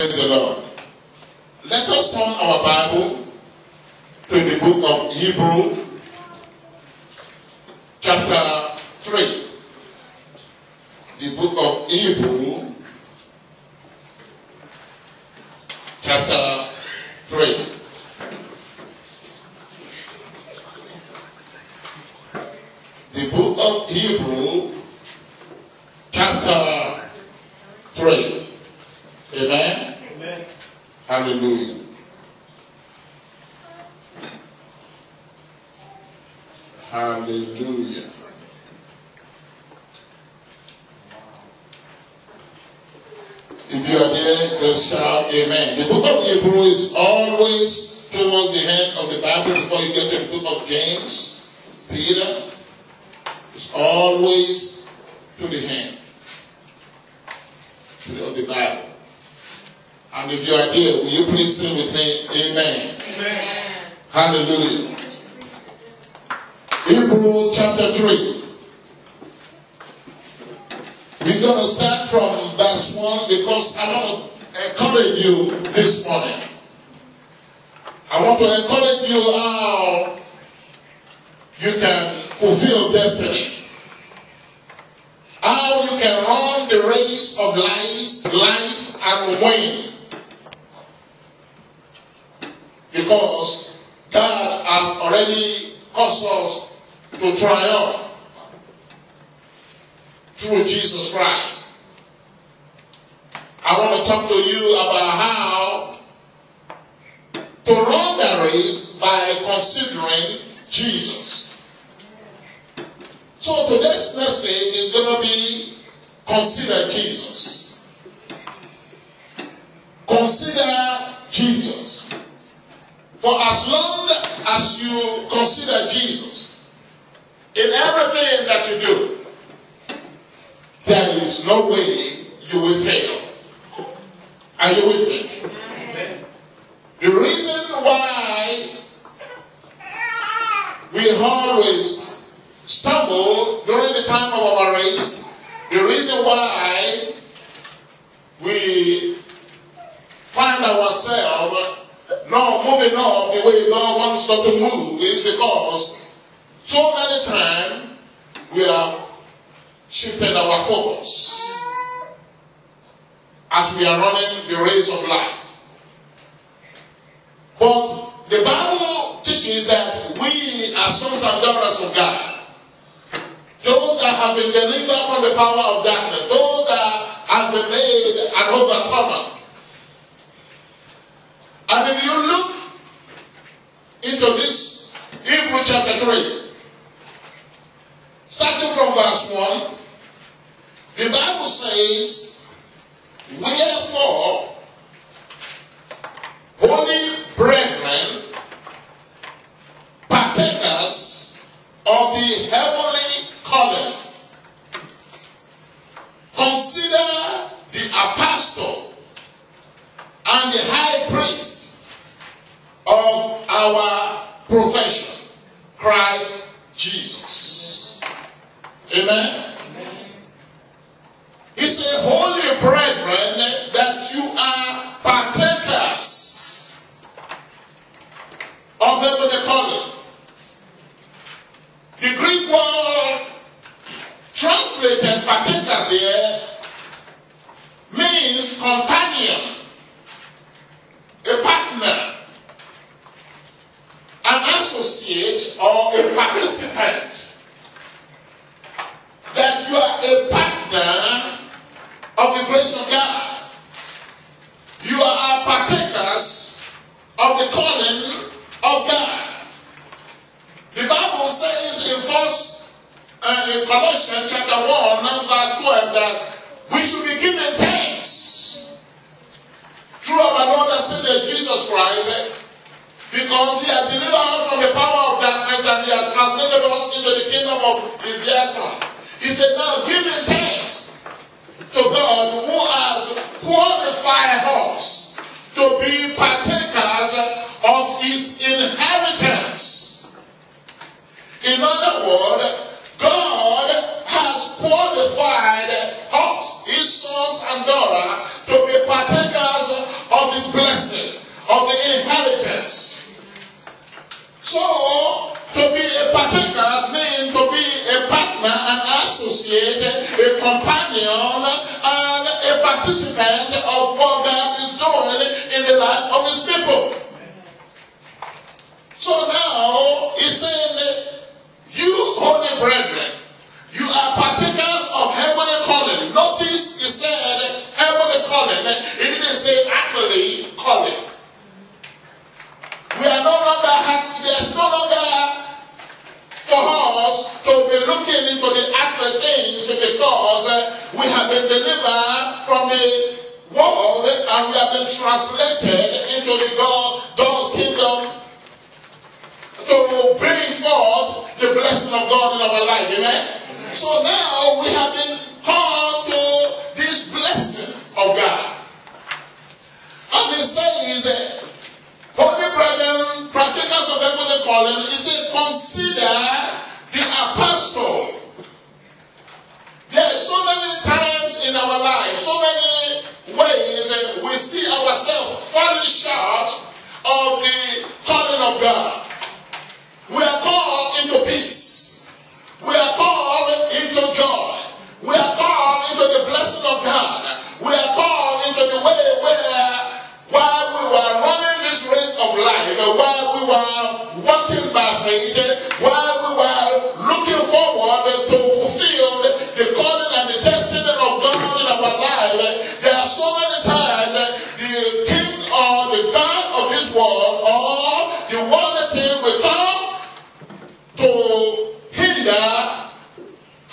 Praise the Lord. Let us turn our Bible to the book of Hebrew, chapter 3. The book of Hebrew, chapter 3. The book of Hebrew, chapter 3. Amen? Amen. Hallelujah. Hallelujah. If you are there, just shout amen. The book of Hebrew is always towards the end of the Bible before you get to the book of James, Peter. It's always to the end of the Bible. And if you are there, will you please say with me, amen? Amen. Hallelujah. Hebrew chapter 3. We're going to start from verse 1 because I want to encourage you this morning. I want to encourage you how you can fulfill destiny. How you can run the race of life and win. Because God has already caused us to triumph through Jesus Christ. I want to talk to you about how to run the race by considering Jesus. So today's message is going to be consider Jesus. Consider Jesus. For as long as you consider Jesus in everything that you do, there is no way you will fail. Are you with me? Amen. The reason why we always stumble during the time of our race, the reason why we find ourselves not moving up the way God wants us to move is because so many times we have shifted our focus as we are running the race of life. But the Bible teaches that we are sons and daughters of God. Those that have been delivered from the power of darkness, those that have been made an overcomer. And if you look into this Hebrew chapter 3, starting from verse 1, the Bible says, wherefore, holy brethren, partakers of the heavenly calling, consider the apostle and the high priest of our profession, Christ Jesus. Amen? Amen. He said, holy brethren, that you are partakers of heavenly calling. The Greek word translated partaker there means companion, a partner, an associate, or a participant. That you are a partner of the grace of God. You are partakers of the calling of God. The Bible says in Colossians chapter 1, verse 12, that we should be giving thanks through our Lord and Savior Jesus Christ, because he has delivered us from the power of darkness and he has translated us into the kingdom of his dear Son. He said, now giving thanks to God who has qualified us to be partakers of his inheritance. In other words, God has qualified us, his sons and daughters, to be partakers companion and a participant of what God is doing in the life of his people. So now he's saying, you holy brethren, you are partakers of heavenly calling. Notice he said heavenly calling. He didn't say earthly calling. We are no longer, there's no longer for us to be looking into the earthly things, because we have been delivered from the world and we have been translated into the God's kingdom to bring forth the blessing of God in our life. Amen? So now we have been called to this blessing of God. And it says, holy brethren, partakers of heavenly calling, it says, consider the apostle. There are so many times in our life, so many ways we see ourselves falling short of the calling of God. We are called into peace. We are called into joy. We are called into the blessing of God. We are called into the way where, while we were running this race of life, while we were walking by faith, while we were looking forward to fulfill the calling and the destiny of God in our life, there are so many times the king or the God of this world or the worldly thing will come to hinder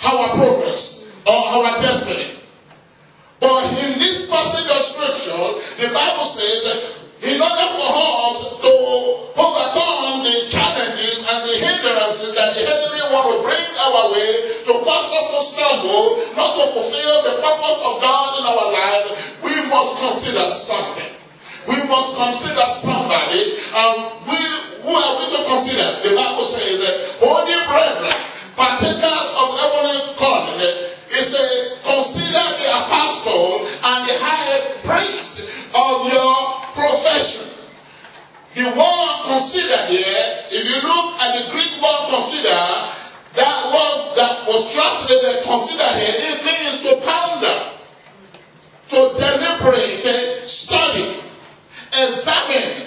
our progress or our destiny. But in this passage of scripture, the Bible says, in order for us to overcome the challenges and the hindrances that the enemy want to bring our way to cause us to stumble, not to fulfill the purpose of God in our life, we must consider something. We must consider somebody. Who are we to consider? The Bible says, holy brethren, partakers of heavenly calling, it says, consider the apostle and the high priest of your profession. The word consider here, if you look at the Greek word consider, that word that was translated consider here, it means to ponder, to deliberate, study, examine,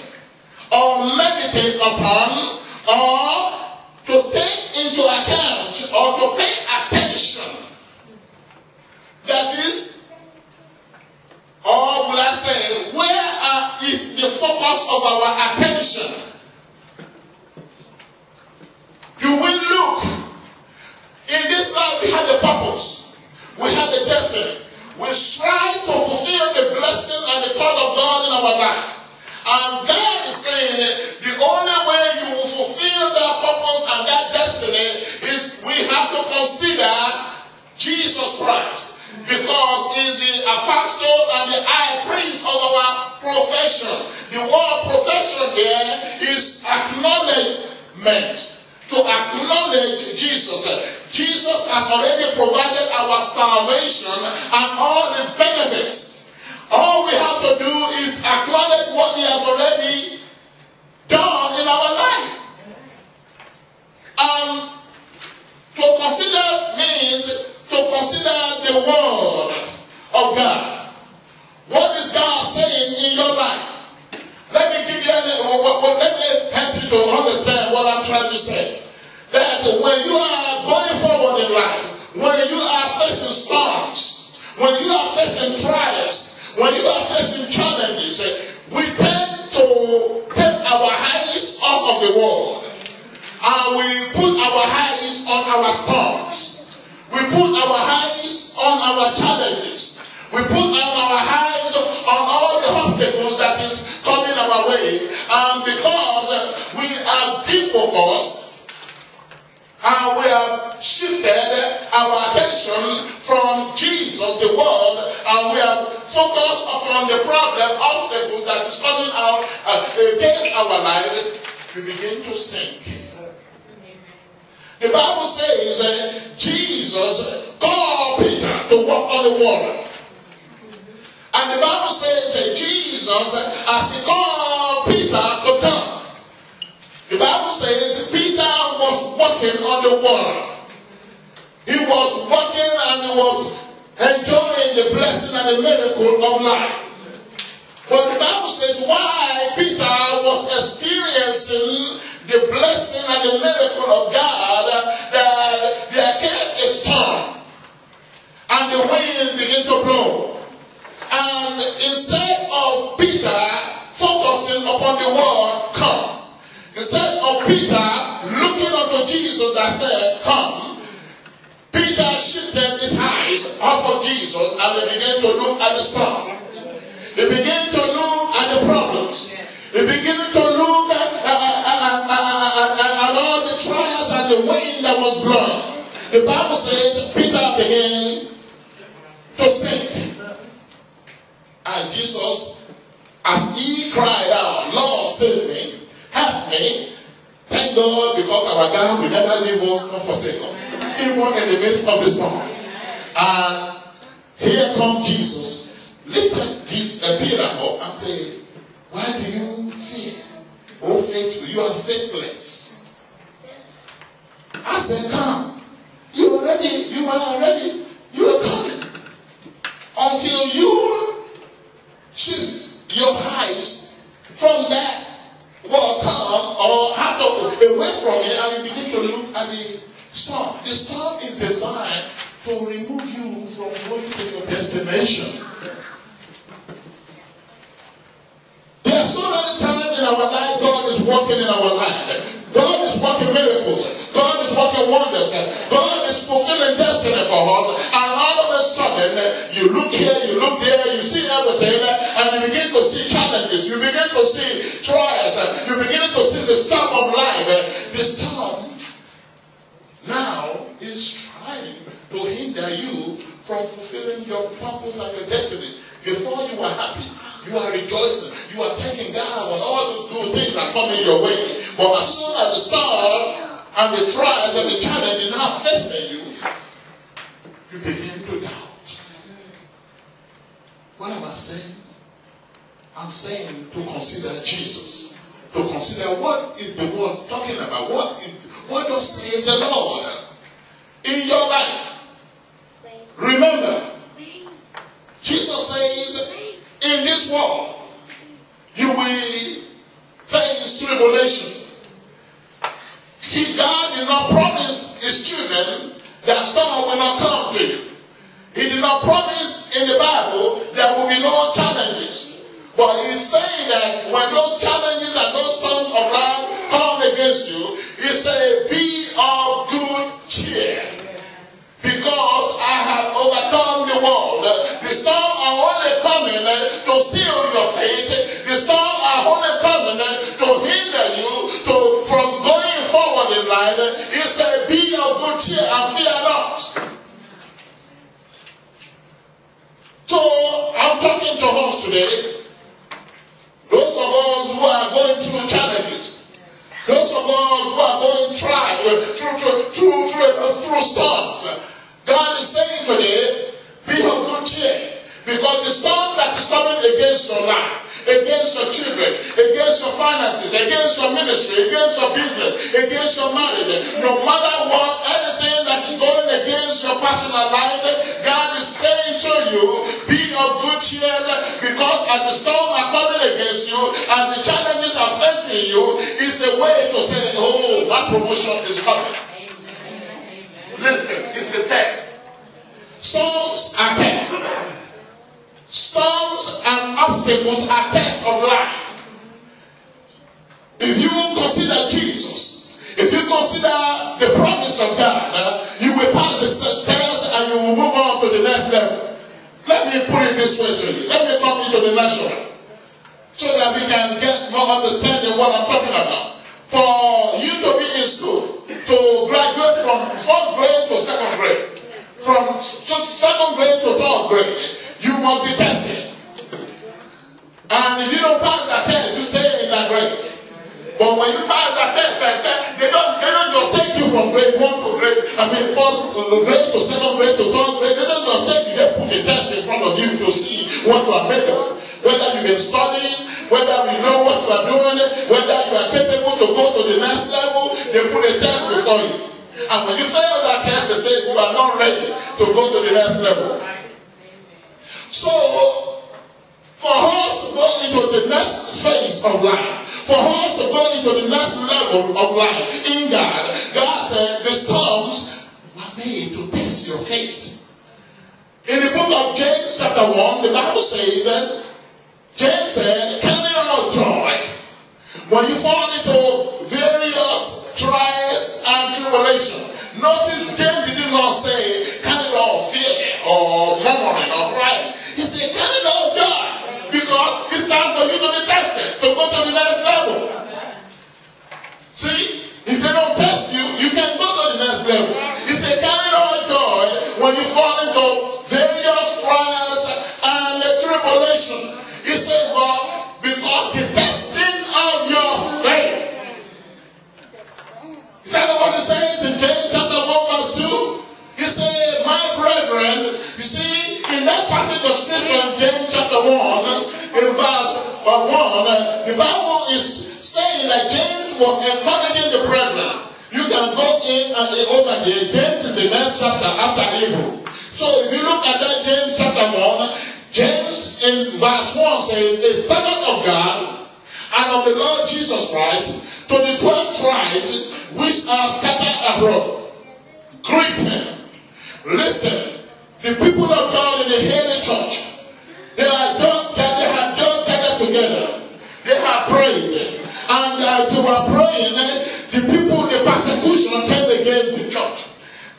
or meditate upon, or to take into account, or to pay attention. That is, or will I say, where is the focus of our attention? You will look. In this life we have a purpose. We have a destiny. We strive to fulfill the blessing and the call of God in our life. And God is saying the only way you will fulfill that purpose and that destiny is we have to consider Jesus Christ, because he's the apostle and the high priest of our profession. The word profession there is acknowledgement, to acknowledge Jesus. Jesus has already provided our salvation and all his benefits. All we have to do is acknowledge what he has already done in our life. And to consider means to consider the word of God. What is God saying in your life? Let me give you let me help you to understand what I'm trying to say. That when you are going forward in life, when you are facing storms, when you are facing trials, when you are facing challenges, we tend to take our eyes off of the world and we put our eyes on our storms. We put our eyes on our challenges. We put our eyes on all the obstacles that is coming our way. And because we are defocused and we have shifted our attention from Jesus, the world, and we have focused upon the problem, obstacles that is coming out against our life, we begin to sink. The Bible says Jesus called Peter to walk on the water. And the Bible says Jesus, as he called Peter to come, the Bible says Peter was walking on the water. He was walking and he was and the miracle of life. But the Bible says why Peter was experiencing the blessing and the miracle of God, that there came a storm and the wind began to blow. And instead of Peter focusing upon the word come, instead of Peter looking unto Jesus that said come, Peter shifted his eyes off of Jesus and they began to look at the storm. He began to look at the problems. He began to look at all the trials and the wind that was blowing. The Bible says Peter began to sink. And Jesus, as he cried out, Lord, save me, help me. Thank God, because our God will never leave us nor forsake us, even in the midst of the storm. And here comes Jesus. Lifted Peter up and say, why do you fear? Oh, faithful, you are faithless. I said, come. You are ready. You are coming. Until you shift your eyes from that word come or out of away from it and you begin to look at the storm. The storm is designed to remove you from going to your destination. There are so many times in our life God is working in our life. God is working miracles. God is working wonders. God is fulfilling destiny for us. And all of a sudden, you look here, you look there, you see everything, and you begin to see challenges. You begin to see trials. You begin to see the storm of life. The storm now is trying to hinder you from fulfilling your purpose and your destiny. Before you were happy, you are rejoicing. You are thanking God when all those good things are coming your way. But as soon as the storm and the trials and the challenge is now facing you, you begin to doubt. What am I saying? I'm saying to consider Jesus. To consider what is the word talking about. What does says the Lord in your life? Remember, Jesus says, in this world, you will face tribulation. God did not promise his children that storm will not come to you. He did not promise in the Bible there will be no challenges. But he's saying that when those challenges and those storms of life come against you, he said, be of good cheer. Because I have overcome the world. The storm are only coming to steal your faith. The storm are only coming to hinder you from going forward in life. He said, be of good cheer and fear not. So, I'm talking to us today. Those of us who are going through challenges. Those of us who are going through storms. God is saying today, be of good cheer. Because the storm that is coming against your life, against your children, against your finances, against your ministry, against your business, against your marriage, no matter what, anything that is going against your personal life, God is saying to you, be of good cheer, because as the storm are coming against you, and the challenges are facing you, is a way to say, oh, my promotion is coming. Listen, it's a text. Storms are tests. Storms and obstacles are tests of life. If you consider Jesus, if you consider the promise of God, you will pass the test and you will move on to the next level. Let me put it this way to you. Let me come into the natural so that we can get more understanding what I'm talking about. For you to be in school, to graduate from first grade to second grade, from second grade to third grade, you must be tested. And if you don't pass that test, you stay in that grade. But when you pass that test, they don't just take you from grade 1 to grade, first grade to second grade to third grade. They don't just take you, they put the test in front of you to see what you are made of. Whether you've been studying, whether you know what you are doing, whether you are capable to go to the next level, they put a test before you. And when you fail that test, they say you are not ready to go to the next level. So test of life. For us to go into the next level of life in God, God said the storms were made to test your faith. In the book of James chapter 1, the Bible says that James said, "Count it all joy when you fall into various trials and tribulation." Notice James did not say, "Count it all fear or murmuring or crying." He said, "Count it all joy," because it's time for you to be tested, to go to the next level. See, if they don't test you, you can go to the next level. He said, "Count it all joy when you fall into various trials and tribulation." He said, "Well, because the testing of your faith." Is that what it says in James chapter 1 verse 2? He said, "My brethren," you see, in that passage of scripture in James chapter 1, in verse 1, the Bible is saying that James was encouraging the brethren. You can go in and over there. James is the next chapter after Hebrew. So if you look at that James chapter 1, James in verse 1 says, "A servant of God and of the Lord Jesus Christ, to the 12 tribes which are scattered abroad, greeting." Listen, the people of God in the early church, they have just gathered together. They have prayed. And as they were praying, the persecution came against the church.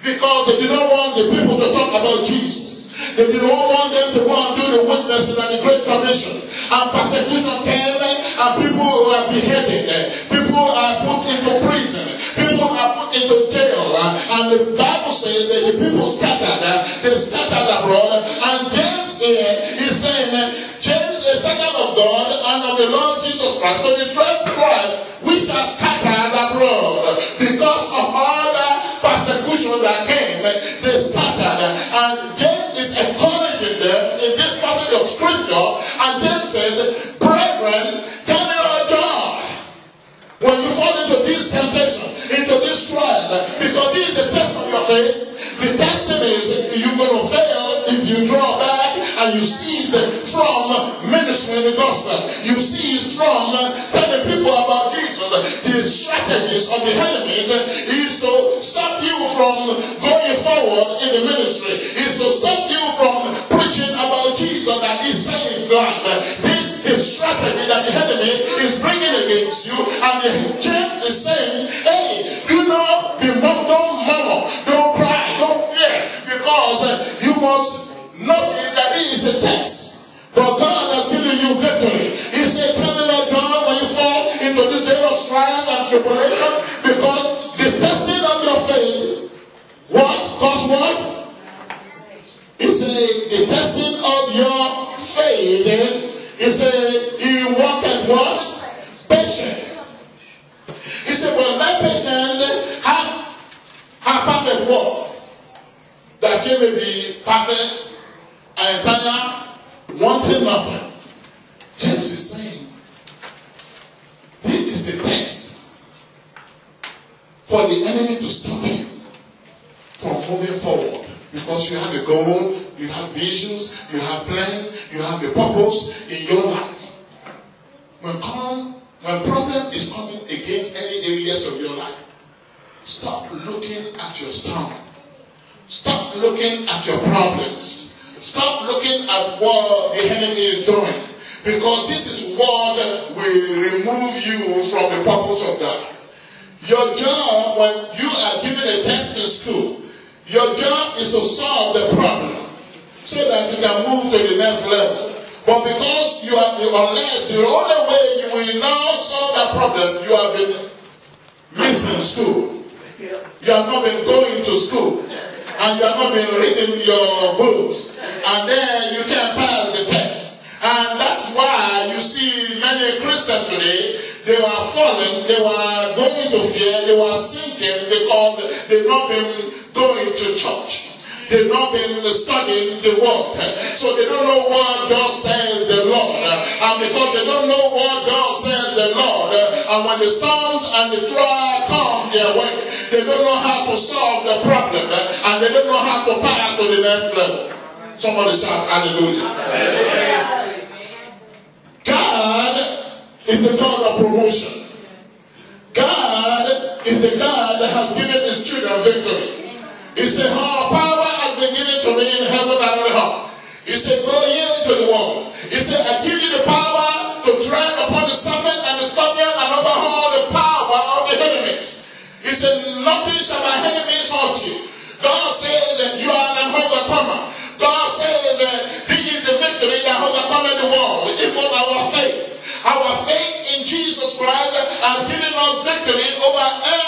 Because they did not want the people to talk about Jesus. They did not want them to go and do the witnessing and the Great Commission. And persecution came and people were beheaded. People are put into prison. People are put into jail. And the Bible says that the people scattered. They scattered abroad. And James here is saying, James, a servant of God and of the Lord Jesus Christ, to the 12 tribes which are scattered abroad. Because of all the persecution that came, they scattered. And James is encouraging them in this passage of scripture. And James says, "Brethren, count it all joy when you fall into this temptation, into this trial, because this is the test of your faith." The testing is you're going to fail if you draw back and you cease from ministering the gospel. You cease from telling people about Jesus. The strategies of the enemies is to stop you from going forward in the ministry. Is to stop you from preaching about Jesus that he saves life. This is strategy that the enemy is bringing against you. And James is saying, "Hey, do not be don't murmur, don't cry, don't fear, because you must notice that it is a test. But God has given you victory." He said, "Count it all joy when you fall into this day of trial and tribulation, because the testing of your faith, what? Cause what? He said, the testing of your faith, he said, he worketh what? Patience." He said, "But let patience have perfect work, that ye may be perfect and entire, wanting nothing." James is saying, this is a test for the enemy to stop you from moving forward. Because you have a goal, you have visions, you have plans, you have the purpose in your life. When problem is coming against any areas of your life, stop looking at your storm. Stop looking at your problems. Stop looking at what the enemy is doing. Because this is what will remove you from the purpose of God. Your job, when you are given a test in school, your job is to solve the problem so that you can move to the next level. But because you are, unless the only way you will now solve that problem, you have been missing school. You have not been going to school. And you have not been reading your books. And then you can't pass the test. And that's why you see many Christians today, they were falling, they were going to fear, they were sinking because they've not been going to church. They've not been studying the word. So they don't know what God says the Lord. And because they don't know what God says the Lord, and when the storms and the trial come their way, they don't know how to solve the problem. And they don't know how to pass to the next level. Somebody shout hallelujah. God is the God of promotion. God is the God that has given his children victory. He said, power has been given to me in heaven and on earth. He said, go ye into the world. He said, I give you the power to tread upon the serpent and the scorpion and overhaul the power of the enemies. He said, nothing shall my enemies hurt you. God says that you are an overcomer. God says that this is the victory that overcomes the world. Even our faith. Our faith in Jesus Christ has given us victory over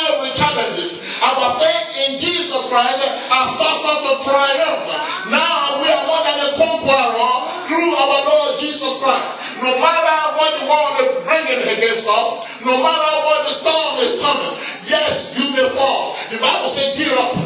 every challenge. Our faith in Jesus Christ has caused us to triumph. Now we are more than a conqueror through our Lord Jesus Christ. No matter what the world is bringing against us, no matter what the storm is coming, yes, you may fall. The Bible says, get up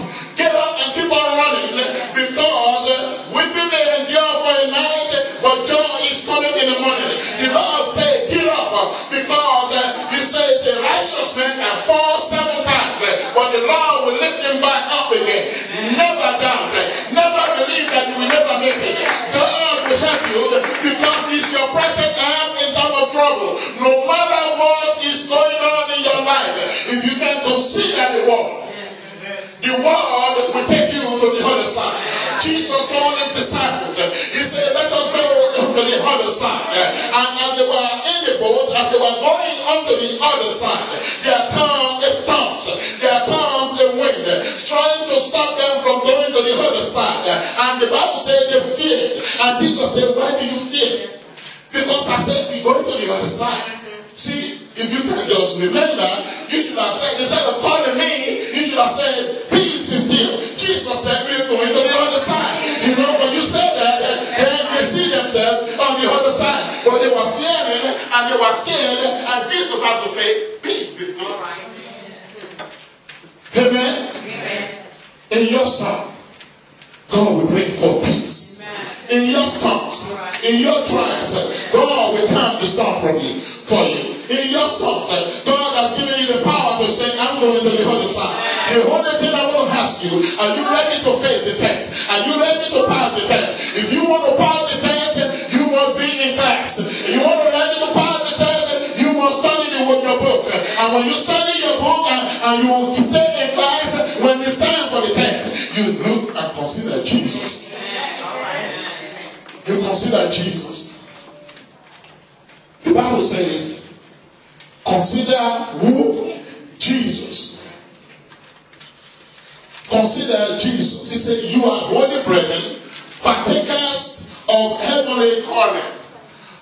and keep on running, because weeping may endure for a night, but joy is coming in the morning. The Lord said, get up, because he says a righteous man can fall 7 times, but the Lord will lift him back up again. Never doubt, never believe that you will never make it. God will help you, because he's your present help in time of trouble. No matter what is going on in your life, if you can consider the world will take you to the other side. Jesus told his disciples, he said, let us go to the other side. And as they were in the boat, as they were going onto the other side, there comes the storms, there comes the wind, trying to stop them from going to the other side. And the Bible said they feared. And Jesus said, why do you fear? Because I said, we're going to the other side. See, if you can just remember, you should have said, instead of calling me, you should have said, peace be still. Jesus said, we're going to the other side. You know, when you said that, then they see themselves on the other side. But they were fearing and they were scared, and Jesus had to say, peace be still. Amen? Amen. In your storm, God will bring forth peace. In your storms, in your trials, God will calm the storm for you. In your storms, God has given you the power to say, I'm going to the other side. The only thing I want to ask you, are you ready to face the test? Are you ready to pass the test? If you want to pass the test, you must be in class. If you want to ready to pass the test, you must study your book. And when you study your book and you stay in class, when it's time for the test, you look and consider Jesus. You consider Jesus. The Bible says, consider who? Jesus. Consider Jesus. He said, you are holy brethren, partakers of heavenly calling.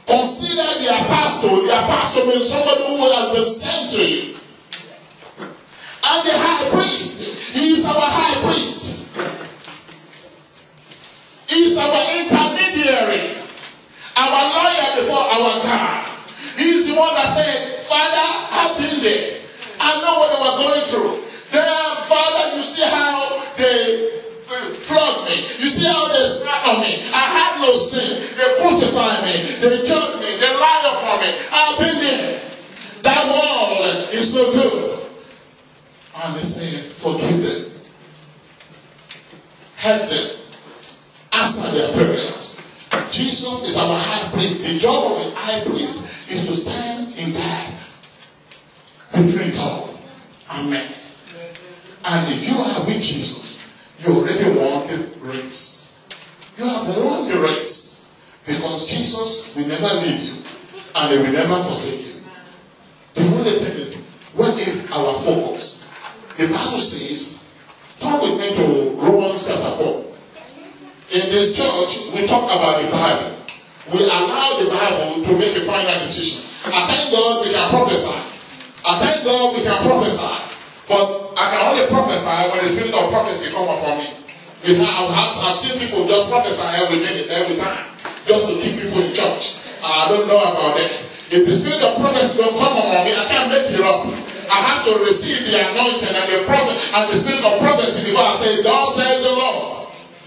Consider the apostle. The apostle means somebody who has been sent to you. And the high priest, he is our high priest. He is our intermediary, our lawyer before our God. He is the one that said, Father, I've been there. I know what they were going through. Then, Father, you see how they flogged me. You see how they spat on me. I had no sin. They crucified me. They judged me. They lied upon me. I've been there. That wall is no good. And they say, forgive them. Help them. Answer their prayers. Jesus is our high priest. The job of a high priest is to stand in God between God and man. And if you are with Jesus, you already won the race. You have won the race, because Jesus will never leave you and he will never forsake you. The only thing is, what is our focus? The Bible says, turn with me to Romans chapter 4. In this church, we talk about the Bible. We allow the Bible to make a final decision. I thank God we can prophesy. I thank God we can prophesy. But I can only prophesy when the spirit of prophecy comes upon me. I've seen people just prophesy every minute, every time, just to keep people in church. I don't know about that. If the spirit of prophecy don't come upon me, I can't make it up. I have to receive the anointing and the prophet and the spirit of prophecy before I say, "Thus says the Lord."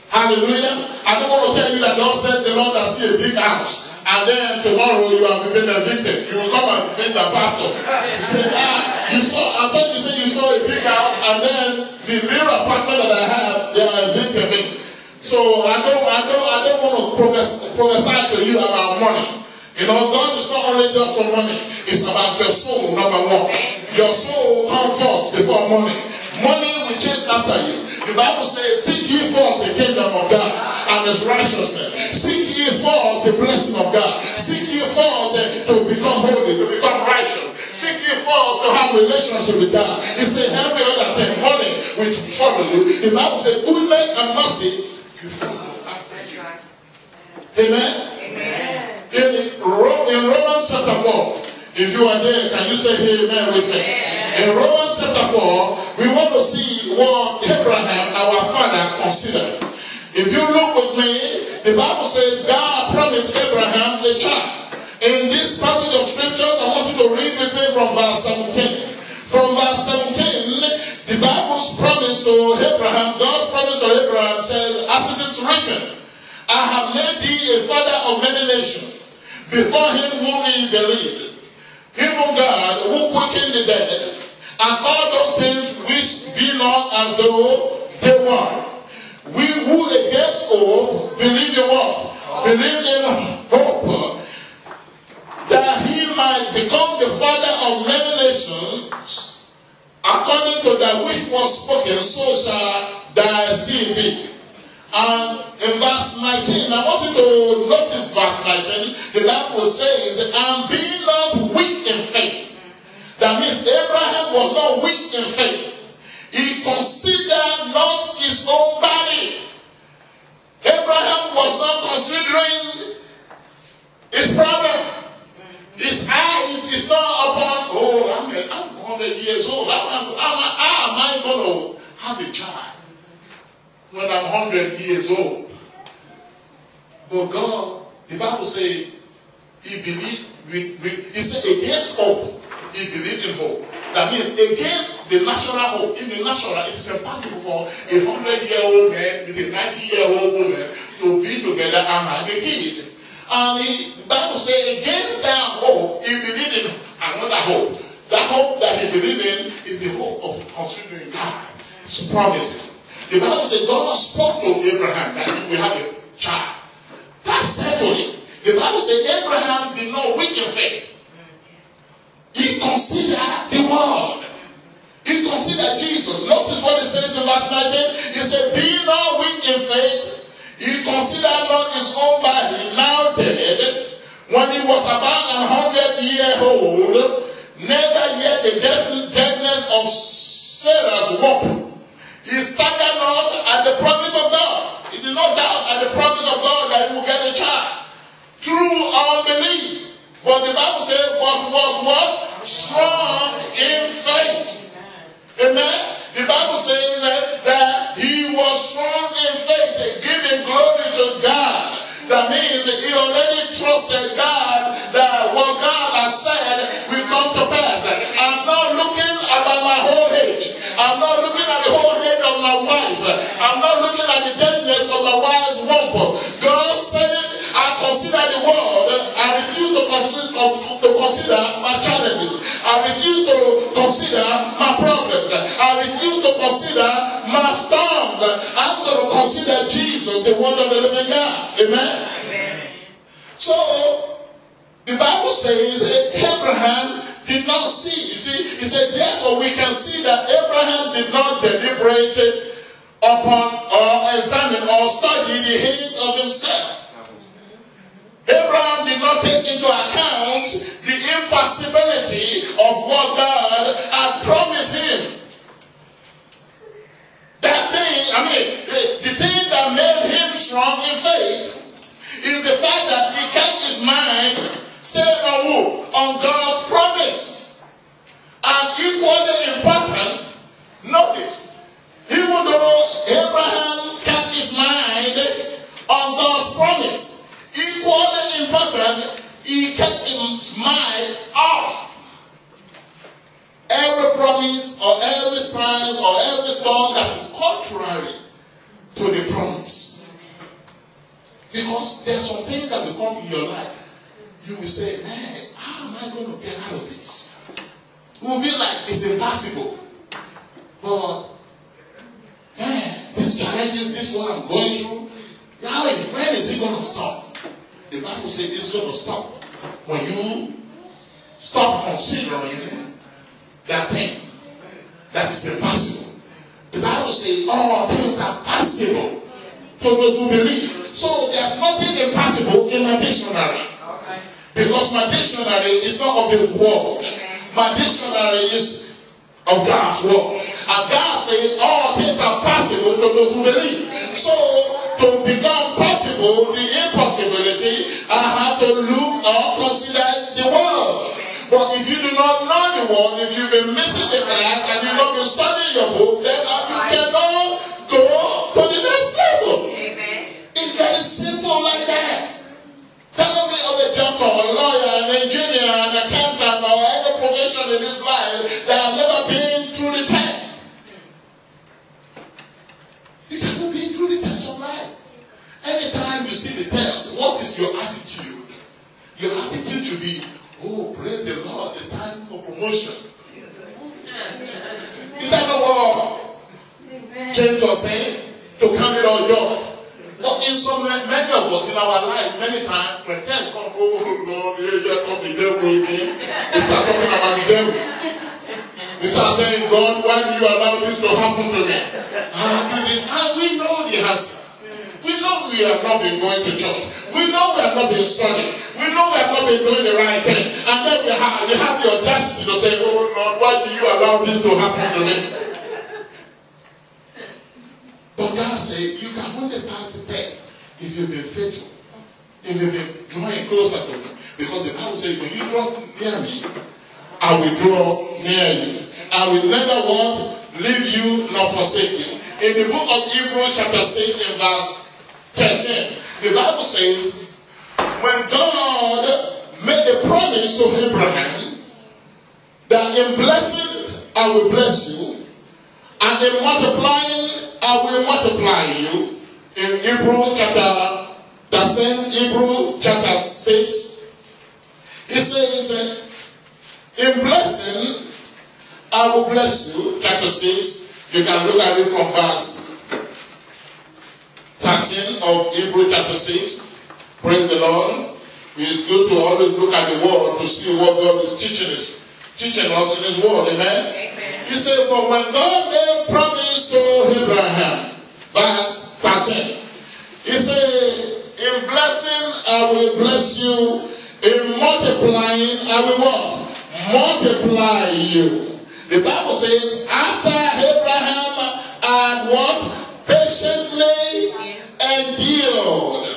Hallelujah. I don't want to tell you that God said the Lord has seen a big house, and then tomorrow you have been evicted. You will come and meet the pastor. You say, I thought you said you saw a big house, and then the little apartment that I have, they are evicted me. So I don't want to prophesy to you about money. You know, God is not only there for money. It's about your soul, number one. Your soul comes first before money. Money will chase after you. The Bible says, seek ye first the kingdom of God and his righteousness. Seek ye first the blessing of God. Seek ye first to become holy, to become righteous. Seek ye first to have relationship with God. He said, every other thing, money will follow you. The Bible says, goodness and mercy will follow after you. Amen? Amen. In Romans chapter 4, if you are there, can you say amen with me? In Romans chapter 4, we want to see what Abraham, our father, considered. If you look with me, the Bible says God promised Abraham a child. In this passage of scripture, I want you to read with me from verse 17. From verse 17, the Bible's promise to Abraham, God's promise to Abraham says, as it is written, I have made thee a father of many nations. Before him whom he believed, him of God who quickened the dead, and all those things which be not as though they were. We who against hope believe in what? Believe in hope, that he might become the father of many nations, according to that which was spoken, so shall thy seed be. And in verse 19, I want you to notice verse 19. The Bible says, and be not weak in faith. That means Abraham was not weak in faith. He considered not his own body. Abraham was not considering his problem. His eyes is not upon, I'm 100 years old. How am I going to have a child when I'm 100 years old? But God, the Bible says, he believed, he said against hope, he believed in hope. That means against the natural hope. In the natural, it is impossible for a 100-year-old man with a 90-year-old woman to be together and have a kid. And the Bible says against that hope, he believed in another hope. The hope that he believed in is the hope of considering God's promises. The Bible says God spoke to Abraham that he will have a child. That settled it. The Bible says Abraham did not weak in faith. He considered the world. He considered Jesus. Notice what it says in verse 19. He said, be not weak in faith. He considered not his own body, now dead, when he was about 100 years old, neither yet the deadness of Sarah's womb. He staggered not at the promise of God. He did not doubt at the promise of God that he would get a child. True unbelief. But the Bible says, but was what? Strong in faith. Amen. The Bible says that he was strong in faith, giving glory to God. That means that he already trusted God that what God has said will come to pass. I'm not looking about my whole age. I'm not looking at the whole head of my wife. I'm not looking at the deadness of my wife's womb. God said it. I consider the world. I refuse to consider my challenges. I refuse to consider my problems. I refuse to consider my storms. I'm going to consider Jesus, the word of the living God. Amen? Amen. So, the Bible says Abraham did not see. You see, he said, therefore we can see that Abraham did not deliberate upon or examine or study the head of himself. Abraham did not take into account the impossibility of what God had promised him. That thing, the thing that made him strong in faith is the fact that he kept his mind stayed on who? On God's promise. And equally important, notice, even though Abraham kept his mind on God's promise, equally important, he kept his mind off every promise or every sign or every song that is contrary to the promise. Because there's some things that will come in your life. You will say, man, how am I going to get out of this? It will be like it's impossible. But, man, these challenges, this one I'm going through, when is it going to stop? The Bible says it's going to stop. when you stop considering that thing that is impossible. The Bible says all things are possible for those who believe. So there's nothing impossible in my dictionary. Because my dictionary is not of this world. My dictionary is of God's word. And God says all things are possible to those who believe. So to become possible, the impossibility, I have to look or consider the world. But if you do not know the word, if you've been missing the class and you've not been studying your book, then you cannot go to the next level. Amen. It's very simple like that. Tell me of a doctor, a lawyer, an engineer, an accountant, or any profession in this life that have never been through the test. You cannot be through the test of life. Anytime you see the test, what is your attitude? Your attitude should be, oh, praise the Lord, it's time for promotion. Is that not what James was saying? To count it all joy. But in so many of us in our life, many times, when tests come, oh Lord, here comes the devil again. We start talking about the devil. We start saying, God, why do you allow this to happen to me? And we know the answer. We know we have not been going to church. We know we have not been studying. We know we have not been doing the right thing. And then we have the audacity to say, oh Lord, why do you allow this to happen to me? But God said, you can only pass the test if you've been faithful. If you've been drawing closer to me. Because the Bible says, when you draw near me, I will draw near you. I will neither want leave you nor forsake you. In the book of Hebrews chapter 6 and verse 13, the Bible says, when God made a promise to Abraham that in blessing I will bless you, and in multiplying I will multiply you. In Hebrew chapter, the same Hebrew chapter 6, it says, in blessing I will bless you. Chapter 6, you can look at it from verse 13 of Hebrew chapter 6. Praise the Lord. It's good to always look at the word to see what God is teaching us in his word. Amen. He said, for when God made a promise to Abraham, verse 13, he said, in blessing I will bless you, in multiplying I will what? Multiply you. The Bible says, after Abraham had what? Patiently endured,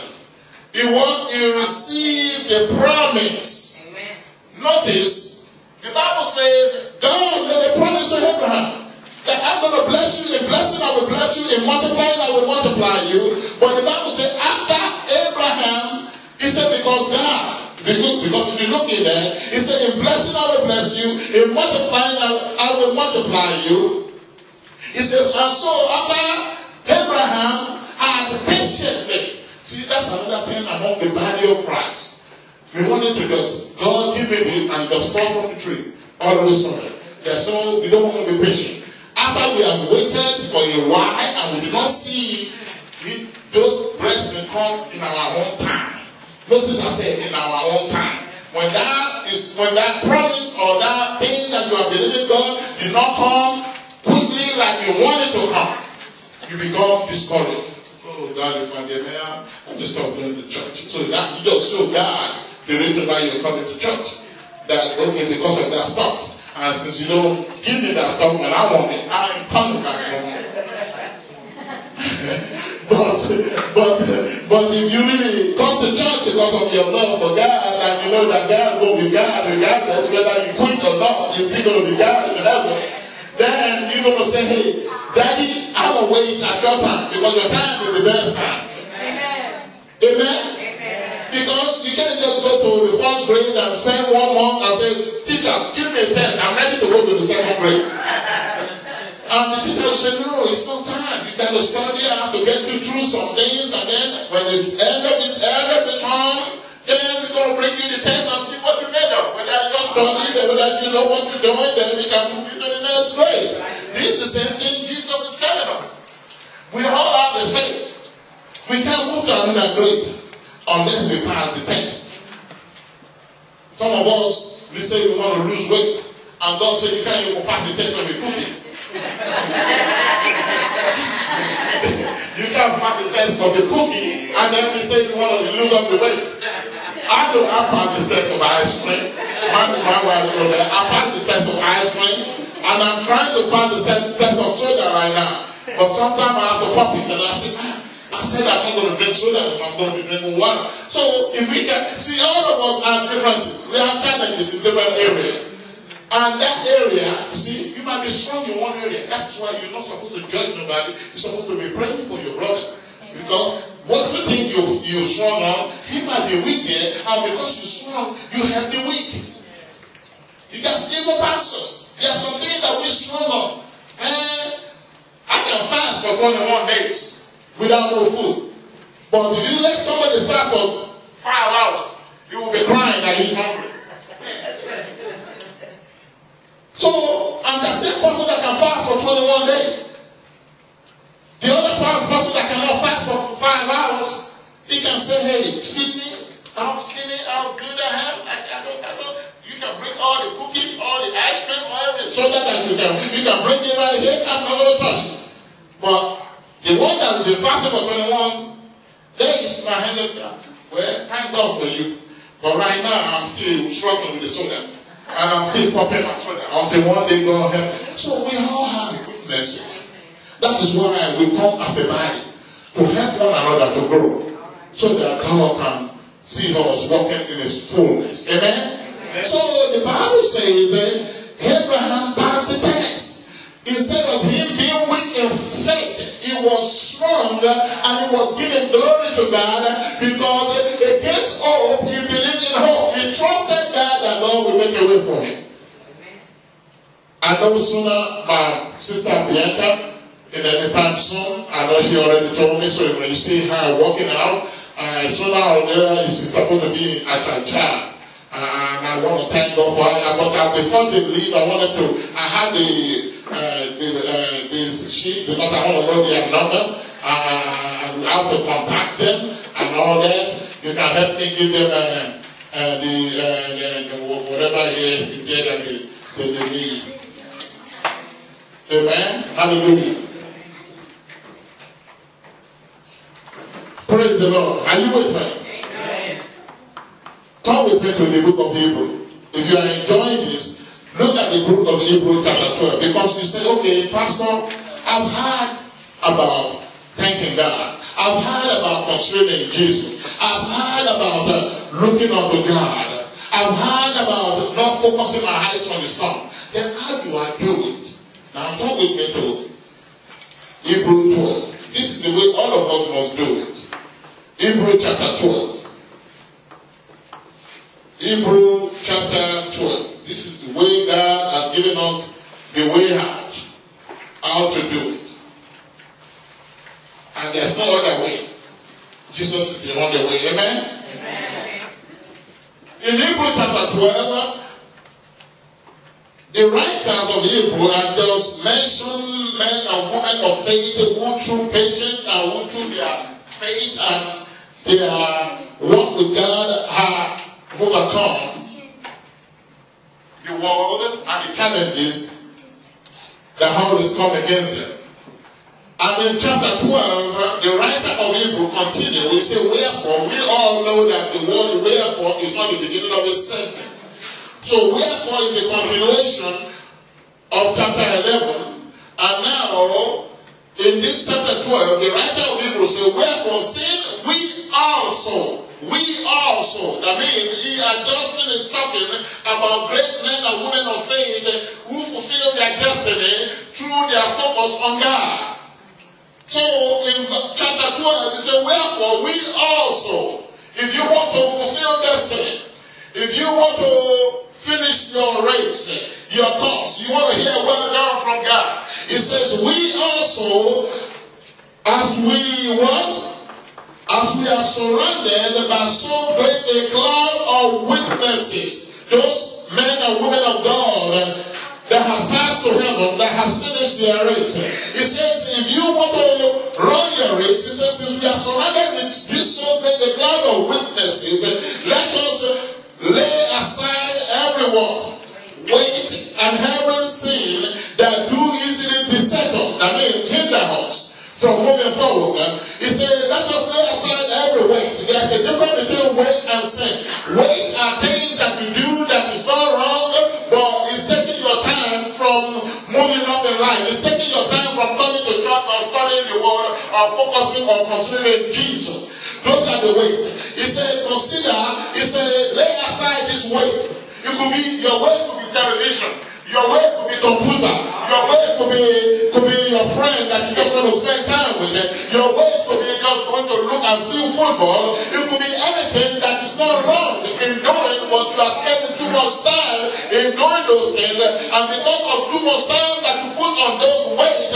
he received the promise. Notice, the Bible says, God made a promise to Abraham that I'm going to bless you. In blessing I will bless you. In multiplying I will multiply you. But the Bible says after Abraham, he said because God, because if you look in there, he said in blessing I will bless you. In multiplying I will multiply you. He says, and so after Abraham had patiently. See, that's another thing among the body of Christ. We wanted to just, God give me this and just fall from the tree. All of a sudden. We don't want to be patient. After we have waited for a while and we do not see those blessings come in our own time. Notice I said in our own time. When that promise or that thing that you have believed God did not come quickly like you want it to come, you become discouraged. Oh, God is my dear man. I just stopped going to church. So that you just show God the reason why you're coming to church. That, okay, because of that stuff. And since you don't give me that stuff when I want it, I ain't coming back no more. but if you really come to church because of your love for God, and you know that God will be God regardless whether you quit or not, you're still going to be God in heaven, then you're going to say, hey, Daddy, I will wait at your time because your time is the best time. Amen. Amen. Because you can't just go to the first grade and spend 1 month and say, teacher, give me a test. I'm ready to go to the second grade. And the teacher will say, no, it's not time. You got to study. I have to get you through some things. And then when it's end of the term, then we're going to bring you the test and see what you made of. Whether you studied, whether you know what you're doing, then we can move you to the next grade. This is the same thing Jesus is telling us. We all have the faith. We can't move to another grade unless we pass the test. Some of us, we say we want to lose weight, and God said you can't even pass the test of a cookie. You can't pass the test of a cookie, and then we say you want to lose up the weight. I passed the test of ice cream. My wife know that. I passed the test of ice cream, and I'm trying to pass the test of soda right now. But sometimes I have to pop it, and I said I'm not going to drink soda, I'm going to be drinking water. So if we can see, all of us have differences. We have challenges in different areas. And that area, you see, you might be strong in one area. That's why you're not supposed to judge nobody. You're supposed to be praying for your brother. Because what you think you're strong on, he might be weak there, and because you're strong, you help the weak. You guys, even pastors, there are some things that we're strong on. I can fast for 21 days without no food. But if you let somebody fast for 5 hours, he will be crying that he's hungry. So, and that same person that can fast for 21 days, the other person that cannot fast for 5 hours, he can say, hey, see me, how skinny, how good I am. I don't. You can bring all the cookies, all the ice cream, all everything, so that you can bring it right here. I'm not going to touch it. But the one that has been fasting for 21 days, my hand is, well, thank God for you. But right now, I'm still struggling with the soda. And I'm still popping my soda until one day God help me. So we all have weaknesses. That is why we come as a body to help one another to grow, so that God can see us walking in His fullness. Amen? Amen. So the Bible says that Abraham passed the test. Instead of him being weak in faith, he was strong and he was giving glory to God, because against hope, he believed in hope. He trusted God that God will make a way for him. I know sooner my sister Bianca, in any time soon, I know she already told me, so when you see her walking out, sooner or later she's supposed to be at her job. And I want to thank God for her. But before they leave, I have this sheet, because I want to know their number, and how to contact them and all that. You can help me give them whatever is there that they need. Amen? Hallelujah. Praise the Lord. Are you with me? Turn with me to the book of Hebrew. If you are enjoying this, look at the book of Hebrew chapter 12. Because you say, okay, Pastor, I've heard about thanking God. I've heard about considering Jesus. I've heard about looking unto God. I've heard about not focusing my eyes on the storm. Then how do I do it? Now turn with me to Hebrew 12. This is the way all of us must do it. Hebrew chapter 12. Hebrew chapter 12. This is the way God has given us the way out, how to do it. And there's no other way. Jesus is the only way. Amen? Amen. In Hebrew chapter 12, the writers of Hebrew have just mentioned men and women of faith who through patience and who through their faith and their walk with God have overcome the world and the challenges that always come against them. And in chapter 12, the writer of Hebrew continues. We say, wherefore, we all know that the word wherefore is not the beginning of a sentence. So wherefore is a continuation of chapter 11. And now, in this chapter 12, the writer of Hebrew says, wherefore, seeing we also, that means he had just finished talking about great men and women of faith who fulfill their destiny through their focus on God. So in chapter 12, he said, wherefore we also, if you want to fulfill destiny, if you want to finish your race, your course, you want to hear well done from God, he says, we also, as we what? As we are surrounded by so great a cloud of witnesses, those men and women of God that has passed to heaven, that has finished their race. He says, if you want to run your race, he says, since we are surrounded with this so great a cloud of witnesses, let us lay aside moving forward. He said, let us lay aside every weight. There's a difference between weight and sin. Weight are things that you do that is not wrong, but it's taking your time from moving up in life. It's taking your time from coming to church or studying the word or focusing on considering Jesus. Those are the weight. He said, lay aside this weight. It could be, your weight could be television. Your weight could be computer. Your weight could be your friend that you just want to spend time with. Your weight could be just going to look and see football. It could be anything that is not wrong in doing, but you are spending too much time in doing those things. And because of too much time that you put on those weights,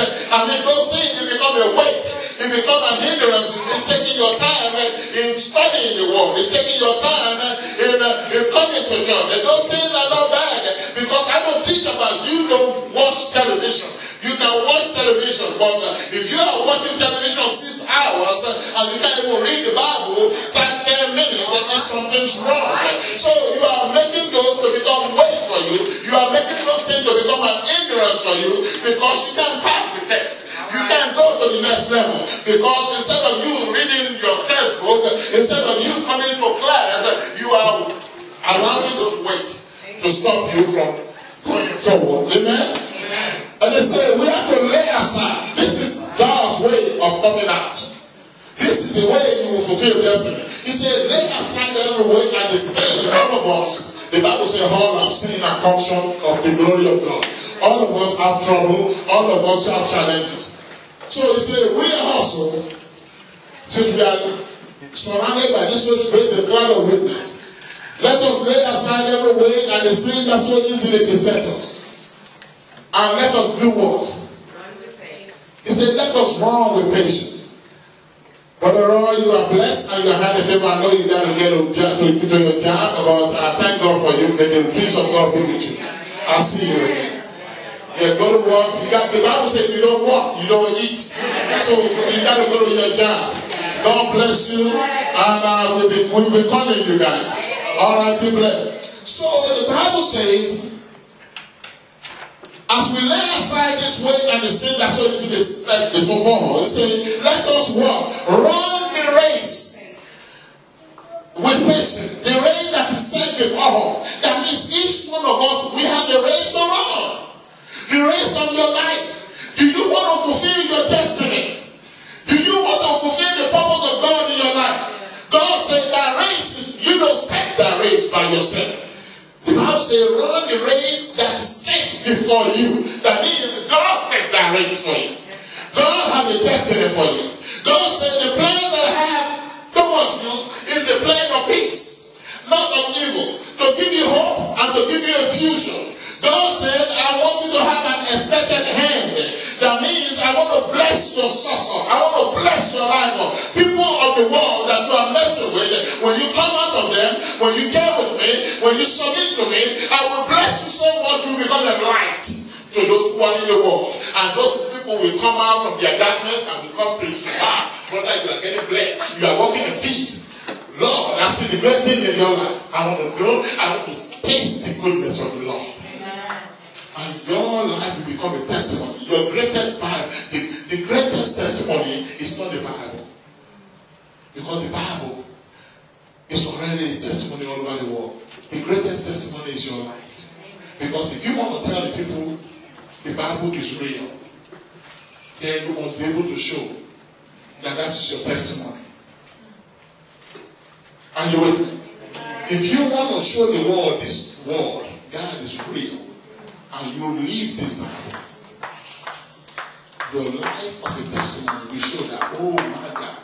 those things, it become a weight. It becomes an hindrance. It's taking your time in studying the word. It's taking your time in coming to church. And those things are not bad, because I don't teach about you don't watch television. You can watch television, but if you are watching television 6 hours and you can't even read the Bible 10 minutes, something's wrong. So you are making those to become weight for you. You are making those things to become an hindrance for you, because you can't pass the text. You can't go to the next level, because instead of you reading your textbook, instead of you coming to class, you are allowing those weight to stop you from going forward. Amen? And they say we have to lay aside. This is God's way of coming out. This is the way you will fulfill destiny. He said, lay aside every weight and the sin. All of us, the Bible says, all have sinned and come short of the glory of God. All of us have trouble. All of us have challenges. So he said, we are also, since we are surrounded by this so great a cloud of witness, let us lay aside every weight and the sin that so easily besets us. And let us do what? He said, let us run with patience. Whether you are blessed and you are highly favored, I know you got to get to your job, but I thank God for you. May the peace of God be with you. I'll see you again. Yeah, go to work. The Bible says you don't work, you don't eat. So you got to go to your job. God bless you, and we'll be calling you guys. All right, be blessed. So the Bible says, as we lay aside this weight and the sin that so easily beset us, it says, let us walk, run the race with patience. The race that is set before us. That means each one of us, we have the race to run. The race of your life. Do you want to fulfill your destiny? Do you want to fulfill the purpose of God in your life? God said that race is, you don't set that race by yourself. The Bible says, run the race that is set before you. That means God set that race for you. God has a destiny for you. God said the plan that I have towards you is the plan of peace, not of evil, to give you hope and to give you a future. God said, I want you to have an expected hand. That means I want to bless your success. I want to bless your life. People of the world that you are messing with, when you come out of them, when you get with me, when you submit to me, I will bless you so much you become a light to those who are in the world. And those people will come out from their darkness and become peace. Ah, brother, you are getting blessed. You are walking in peace. Lord, I see the great thing in your life. I want to go. I want to taste the goodness of the Lord. And your life will become a testimony. Your greatest Bible, the greatest testimony is not the Bible. Because the Bible is already a testimony all over the world. The greatest testimony is your life. Because if you want to tell the people the Bible is real, then you must be able to show that that is your testimony. Are you with me? If you want to show the world this world, God is real, and you live this Bible, your life of a testimony will show that, oh my God.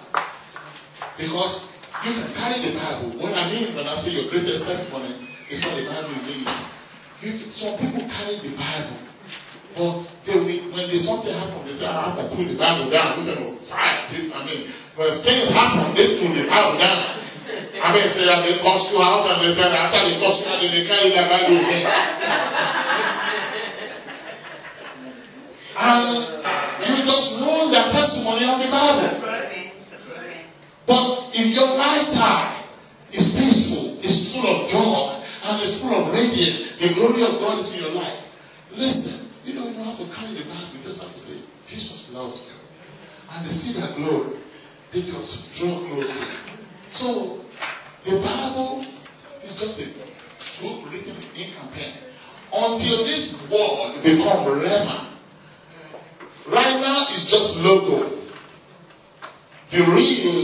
Because you can carry the Bible. When I say your greatest testimony, it's not the Bible you need. Some people carry the Bible, but when something happens, they say, I have to put the Bible down. They say, oh, fine, this, when things happen, they threw the Bible down. Say, they toss you out, and they said, after they toss you out, they carry the Bible again. And you just ruin their testimony of the Bible. But if your lifestyle is peaceful, is full of joy, and is full of radiance, the glory of God is in your life. Listen, you don't have to carry the Bible. You just have to say, Jesus loves you. And they see that glory. They just draw closely. So, the Bible is just a book written in ink and pen. Until this word become Rhema. Right now, it's just logo. The real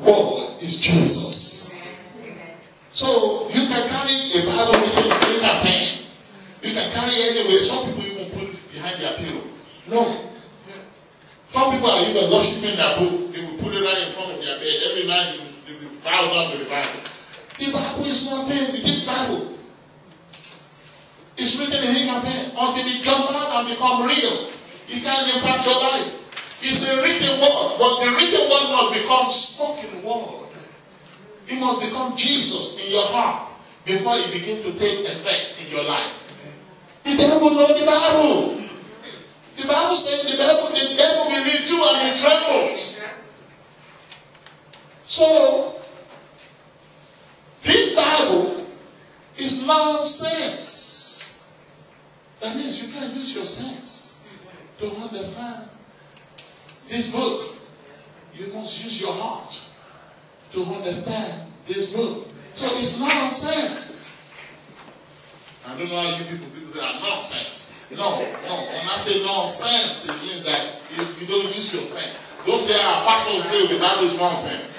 word is Jesus. So, you can carry a Bible written in ink and pen. You can carry it anywhere. Some people even put it behind their pillow. No. Some people are even worshiping their book. They will put it right in front of their bed. Every night they will bow down to the Bible. The Bible is nothing. It is Bible. It's written in ink and pen. Until it jump out and become real, it can impact your life. It's a written word, but the written word must become spoken word. It must become Jesus in your heart before it begins to take effect in your life. The devil knows the Bible. The Bible says the devil believes too and he trembles. So, this Bible is nonsense. That means you can't use your sense to understand this book. You must use your heart to understand this book. So it's nonsense. I don't know how you people say nonsense. No. When I say nonsense, it means that you don't use your sense. Don't say, pastor will say the Bible is nonsense.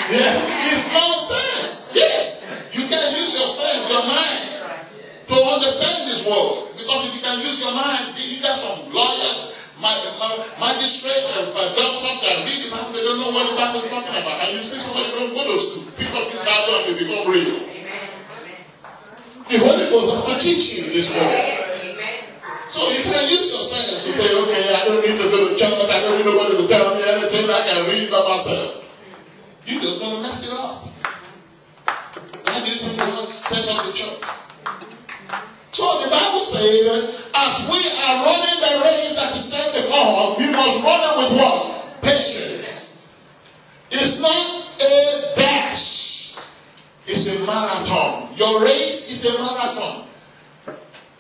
Yeah, it's nonsense. Yes. You can use your sense, your mind, to understand this word. Because if you can use your mind, you got some lawyers, magistrates, doctors that read the Bible, they don't know what the Bible is talking about. And you see somebody don't go to school, pick up this Bible and they become real. The Holy Ghost has to teach you this word. So you can use your sense to say, okay, I don't need to go to church, I don't need nobody to tell me anything, I can read by myself. You're just going to mess it up. Why do you think God set up the church? So the Bible says, as we are running the race that is set before us, we must run it with what? Patience. It's not a dash. It's a marathon. Your race is a marathon.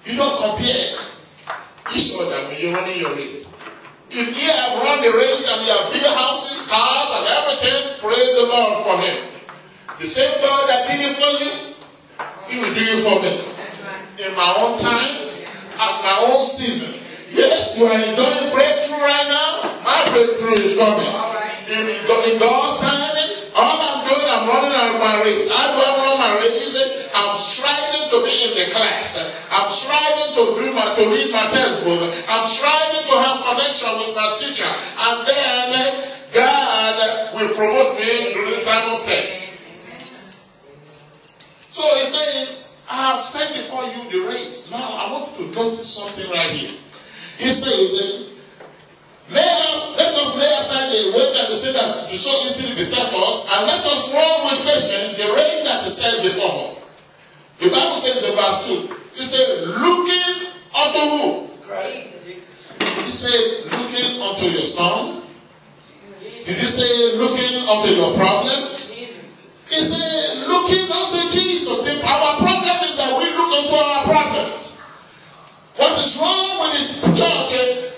You don't compare each other when you're running your race. If you have run the race and you have big houses, cars, and everything, praise the Lord for him. The same God that did it for you, he will do it for me. In my own time, at my own season. Yes, you are enjoying breakthrough right now. My breakthrough is coming. In God's timing, all I'm doing, I'm running out of my race. I don't run my race. I'm striving to be in the class. I'm striving to read my textbook. I'm striving to have connection with my teacher. And then God will promote me during the time of test. So he's saying, I have set before you the race. Now I want you to notice something right here. He says, let us lay aside the weight that the sin that you so easily beset us, and let us run with patience the race that is set before us. The Bible says in the verse 2, it said, looking unto who? Christ. He said, looking unto your storm. Did he say, looking unto your problems? He said, looking unto Jesus. Our problem is that we look into our problems. What is wrong with the church?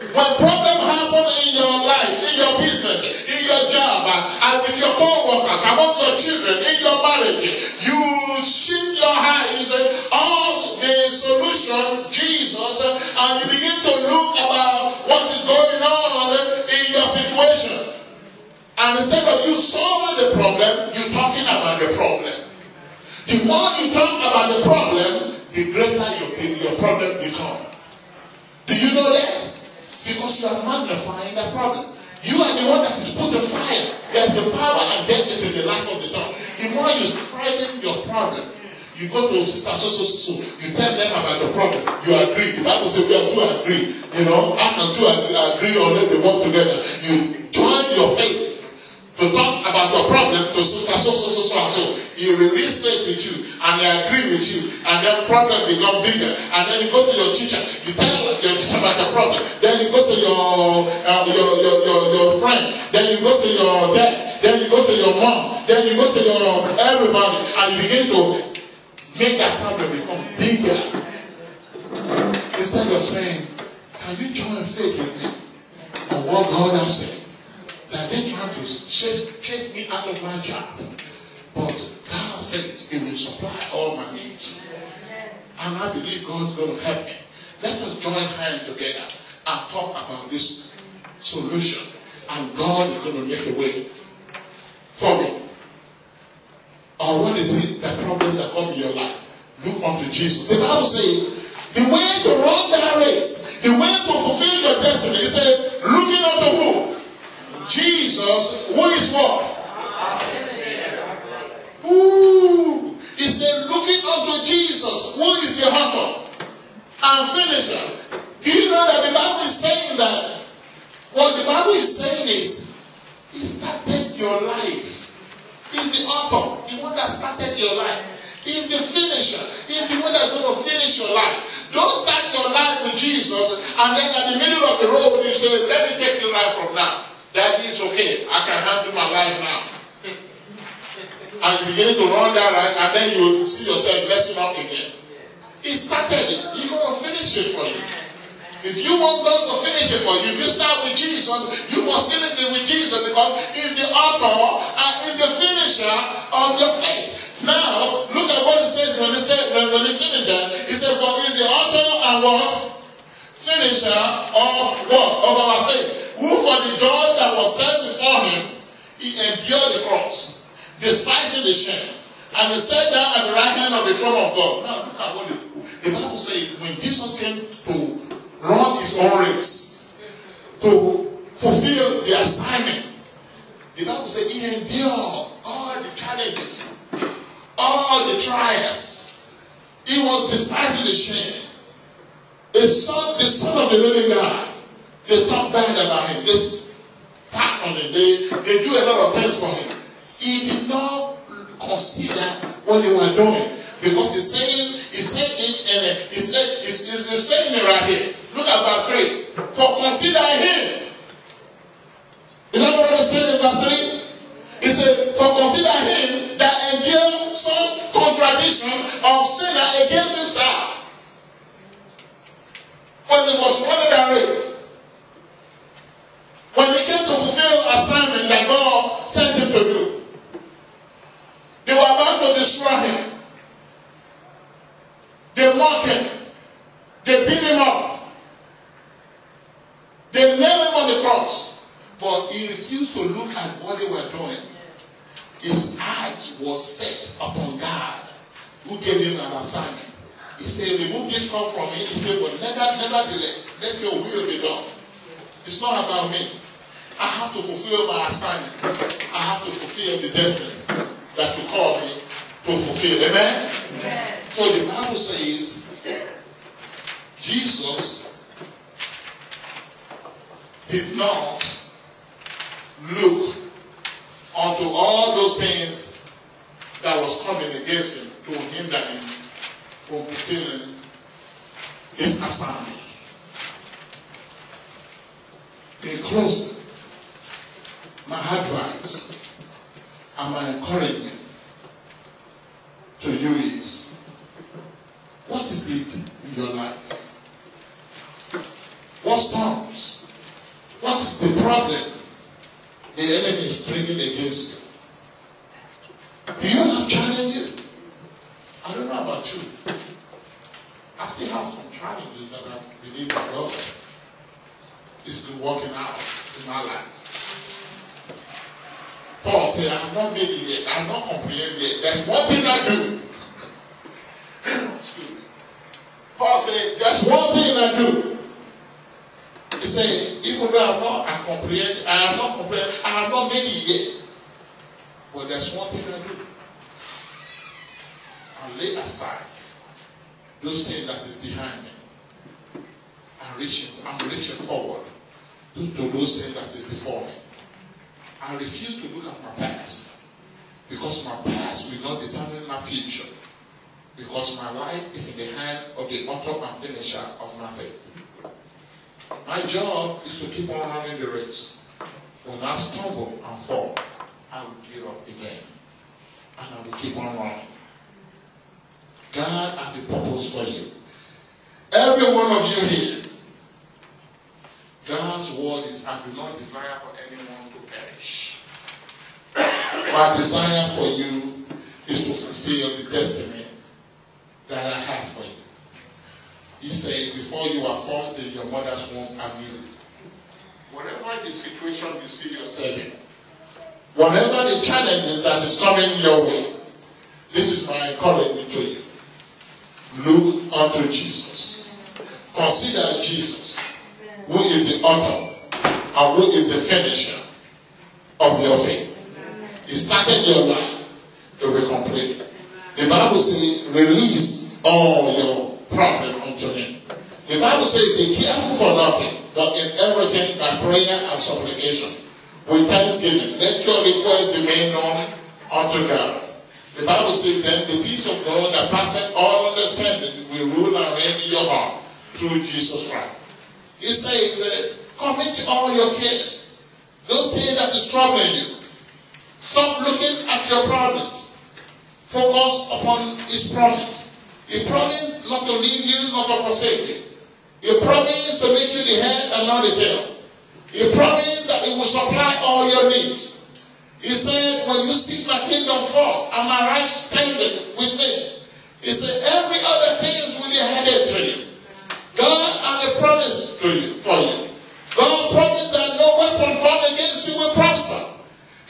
When problems happen in your life, in your business, in your job, and with your co-workers, among your children, in your marriage, you shift your eyes on the solution, Jesus, and you begin to look about what is going on in your situation. And instead of you solving the problem, you're talking about the problem. The more you talk about the problem, the greater your problem becomes. Do you know that? Because you are magnifying that problem. You are the one that is put the fire. There's the power and death is in the life of the dog. The more you spreading your problem, you go to sister so, you tell them about the problem. You agree. The Bible says we are two agree. You know, how can two agree unless they work together? You join your faith to talk about your problem to sister so. He release faith with you and he agree with you, and then problem become bigger. And then you go to your teacher, you tell your teacher about your problem. Then you go to your friend. Then you go to your dad. Then you go to your mom. Then you go to your everybody, and you begin to make that problem become bigger. Instead of saying, can you join faith with me? what God has said. That they trying to chase me out of my job. But God says He will supply all my needs. And I believe God's going to help me. Let us join hands together and talk about this solution. And God is going to make a way for me. Or what is it, that problem that comes in your life? Look unto Jesus. The Bible says, the way to run that race, the way to fulfill your destiny, it says, looking unto who? Jesus, who is what? Ooh. He said, looking unto Jesus, who is the author and finisher. Do you know that the Bible is saying that? What the Bible is saying is, He started your life. He's the author, the one that started your life. He's the finisher. He's the one that's going to finish your life. Don't start your life with Jesus and then at the middle of the road you say, let me take your life from now. That is okay. I can handle my life now. And you begin to run that right, and then you see yourself messing up again. He started it. He's going to finish it for you. If you want God to finish it for you, if you start with Jesus, you must finish it with Jesus because He's the author and He's the finisher of your faith. Now, look at what He says when He finished that. He said, well, He's the author and what? Finisher of what? Of our faith. Who for the joy that was set before Him, He endured the cross, despising the shame, and He sat down at the right hand of the throne of God. Now, look at what the Bible says. When Jesus came to run His own race, to fulfill the assignment, the Bible says He endured all the challenges, all the trials. He was despising the shame. The son of the living God. They talk bad about Him. They pat on Him. They do a lot of things for Him. He did not consider what they were doing because He's saying it right here. Look at verse 3. For consider Him. Is that what it says in verse 3? It said, for consider Him that endured such contradiction of sinner against himself. When he was running that race, when he came to fulfill the assignment that God sent him to do, they were about to destroy him. They mocked him. They beat him up. They nailed him on the cross. But he refused to look at what they were doing. His eyes were set upon God, who gave him an assignment. He said, remove this cup from me. He said, but nevertheless, let your will be done. It's not about me. I have to fulfill my assignment. I have to fulfill the destiny that you call me to fulfill. Amen? Amen. So the Bible says, Jesus did not look unto all those things that was coming against him to hinder him from fulfilling his assignment. In closing, my advice and my encouragement to you is, what is it in your life? What storms? What is the problem the enemy is bringing against you? Do you have challenges? I don't know about you. I still have some challenges that I believe that God is still working out in my life. Paul said, I have not made it yet. I have not comprehended yet. There's one thing I do. Excuse me. Paul said, there's one thing I do. He said, even though I have not made it yet. But there's one thing I do. I lay aside those things that is behind me. I'm reaching forward to those things that is before me. I refuse to look at my past, because my past will not determine my future, because my life is in the hand of the author and finisher of my faith. My job is to keep on running the race. When I stumble and fall, I will get up again, and I will keep on running. God has the purpose for you. Every one of you here, God God's word is, I do not desire for anyone to perish. My desire for you is to fulfill the destiny that I have for you. He said, before you are formed in your mother's womb, I knew you. Whatever the situation you see yourself in, whatever the challenges that is coming your way, this is my encouragement to you. Look unto Jesus. Consider Jesus, who is the author and who is the finisher of your faith. He started your life, it will complete it. The Bible says, release all your problems unto him. The Bible says, be careful for nothing, but in everything by prayer and supplication, with thanksgiving, let your request be made known unto God. The Bible says, then the peace of God that passeth all understanding will rule and reign in your heart through Jesus Christ. He says, commit all your cares, those things that is troubling you. Stop looking at your problems. Focus upon his promise. He promised not to leave you, not to forsake you. He promised to make you the head and not the tail. He promised that he will supply all your needs. He said, when you seek my kingdom first and my right standing with me, he said, every other thing will be added to you. God has a promise to you, for you. God promised that no weapon formed against you will prosper.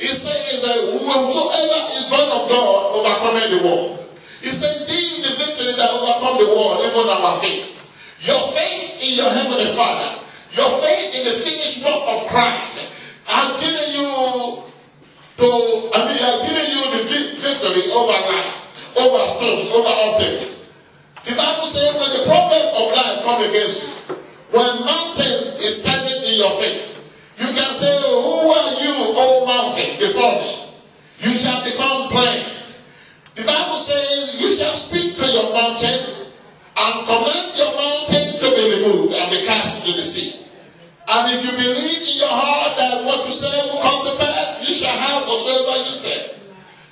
He says that whosoever is born of God overcometh the world. He said, this is the victory that overcome the world, even our faith. Your faith in your heavenly Father, your faith in the finished work of Christ has given you the victory over life, over storms, over obstacles. The Bible says when the problem of life comes against you, when mountains is standing in your face, you can say, who are you, O mountain, before me? You shall become plain. The Bible says, you shall speak to your mountain and command your mountain to be removed and be cast into the sea. And if you believe in your heart that what you say will come to pass, you shall have whatsoever you say.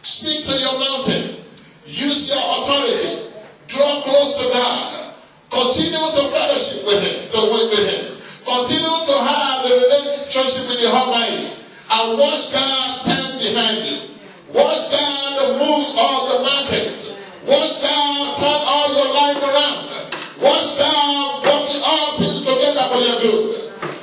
Speak to your mountain. Use your authority. Draw close to God. Continue to fellowship with him, to work with him. Continue to have a relationship with the Almighty. And watch God stand behind you. Watch God move all the mountains. Watch God turn all your life around. Watch God working all things together for your good.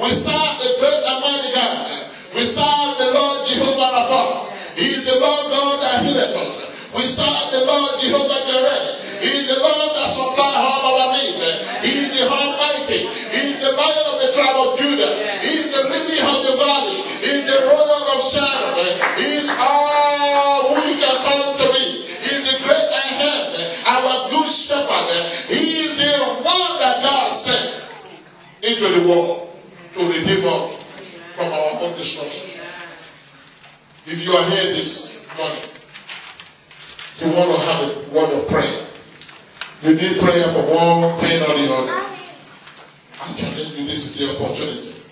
We serve a great and mighty God. We serve the Lord Jehovah Rapha. He is the Lord God that healeth us. We serve the Lord Jehovah Jireh. He is the Lord that supplies all our needs. He is the Almighty. He is the Lion of the tribe of Judah. He is the lily of the valley. He is the Rock of Sharon. He is all who you can call him to be. He is the great I am, our good shepherd. He is the one that God sent into the world to redeem us from our own destruction. If you are here this morning, you want to have a word of prayer. You need prayer for one thing or the other. I challenge you, this is the opportunity.